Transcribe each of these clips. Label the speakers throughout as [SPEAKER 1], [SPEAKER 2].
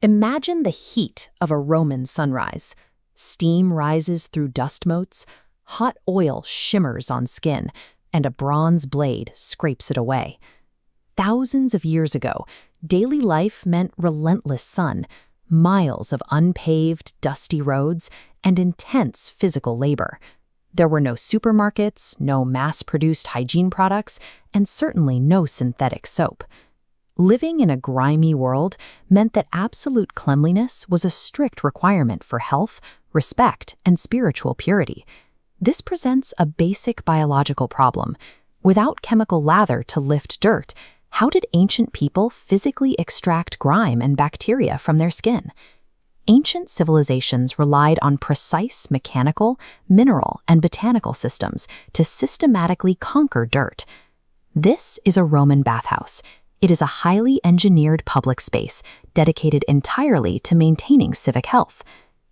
[SPEAKER 1] Imagine the heat of a Roman sunrise. Steam rises through dust motes, hot oil shimmers on skin, and a bronze blade scrapes it away. Thousands of years ago, daily life meant relentless sun, miles of unpaved, dusty roads, and intense physical labor. There were no supermarkets, no mass-produced hygiene products, and certainly no synthetic soap. Living in a grimy world meant that absolute cleanliness was a strict requirement for health, respect, and spiritual purity. This presents a basic biological problem. Without chemical lather to lift dirt, how did ancient people physically extract grime and bacteria from their skin? Ancient civilizations relied on precise mechanical, mineral, and botanical systems to systematically conquer dirt. This is a Roman bathhouse. It is a highly engineered public space dedicated entirely to maintaining civic health.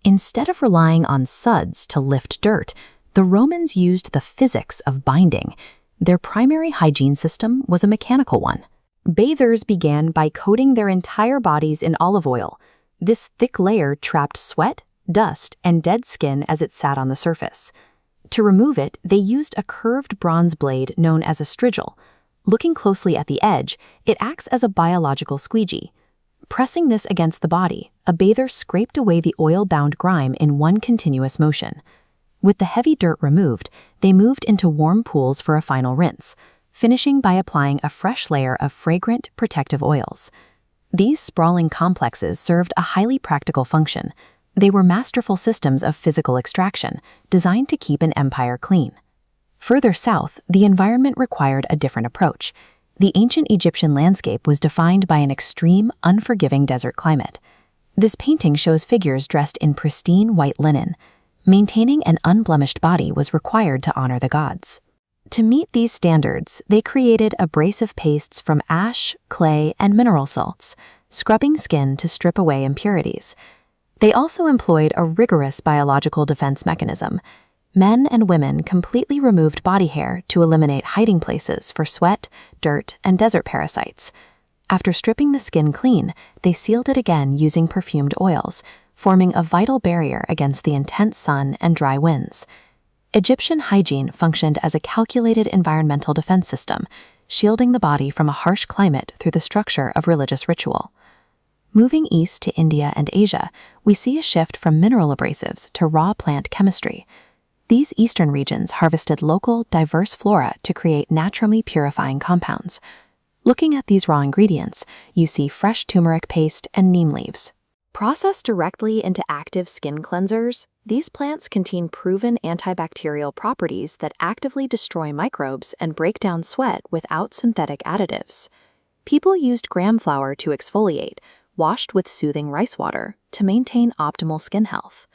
[SPEAKER 1] Instead of relying on suds to lift dirt, the Romans used the physics of binding. Their primary hygiene system was a mechanical one. Bathers began by coating their entire bodies in olive oil. This thick layer trapped sweat, dust, and dead skin as it sat on the surface. To remove it, they used a curved bronze blade known as a strigil. Looking closely at the edge, it acts as a biological squeegee. Pressing this against the body, a bather scraped away the oil-bound grime in one continuous motion. With the heavy dirt removed, they moved into warm pools for a final rinse, finishing by applying a fresh layer of fragrant, protective oils. These sprawling complexes served a highly practical function. They were masterful systems of physical extraction, designed to keep an empire clean. Further south, the environment required a different approach. The ancient Egyptian landscape was defined by an extreme, unforgiving desert climate. This painting shows figures dressed in pristine white linen. Maintaining an unblemished body was required to honor the gods. To meet these standards, they created abrasive pastes from ash, clay, and mineral salts, scrubbing skin to strip away impurities. They also employed a rigorous biological defense mechanism. Men and women completely removed body hair to eliminate hiding places for sweat, dirt, and desert parasites. After stripping the skin clean, they sealed it again using perfumed oils, forming a vital barrier against the intense sun and dry winds. Egyptian hygiene functioned as a calculated environmental defense system, shielding the body from a harsh climate through the structure of religious ritual. Moving east to India and Asia, we see a shift from mineral abrasives to raw plant chemistry. These eastern regions harvested local, diverse flora to create naturally purifying compounds. Looking at these raw ingredients, you see fresh turmeric paste and neem leaves. Processed directly into active skin cleansers, these plants contain proven antibacterial properties that actively destroy microbes and break down sweat without synthetic additives. People used gram flour to exfoliate, washed with soothing rice water, to maintain optimal skin health.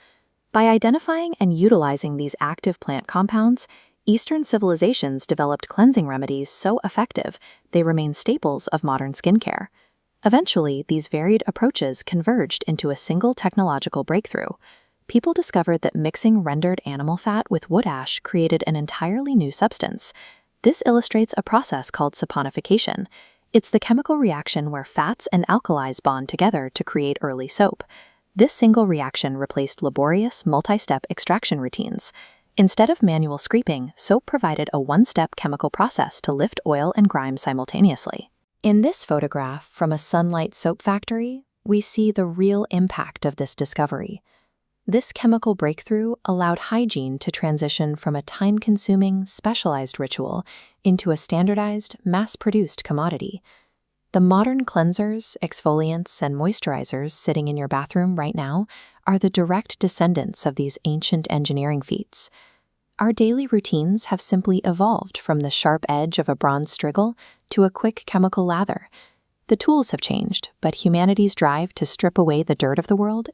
[SPEAKER 1] By identifying and utilizing these active plant compounds, Eastern civilizations developed cleansing remedies so effective they remain staples of modern skincare. Eventually, these varied approaches converged into a single technological breakthrough. People discovered that mixing rendered animal fat with wood ash created an entirely new substance. This illustrates a process called saponification. It's the chemical reaction where fats and alkalis bond together to create early soap. This single reaction replaced laborious, multi-step extraction routines. Instead of manual scraping, soap provided a one-step chemical process to lift oil and grime simultaneously. In this photograph from a Sunlight soap factory, we see the real impact of this discovery. This chemical breakthrough allowed hygiene to transition from a time-consuming, specialized ritual into a standardized, mass-produced commodity. The modern cleansers, exfoliants, and moisturizers sitting in your bathroom right now are the direct descendants of these ancient engineering feats. Our daily routines have simply evolved from the sharp edge of a bronze strigil to a quick chemical lather. The tools have changed, but humanity's drive to strip away the dirt of the world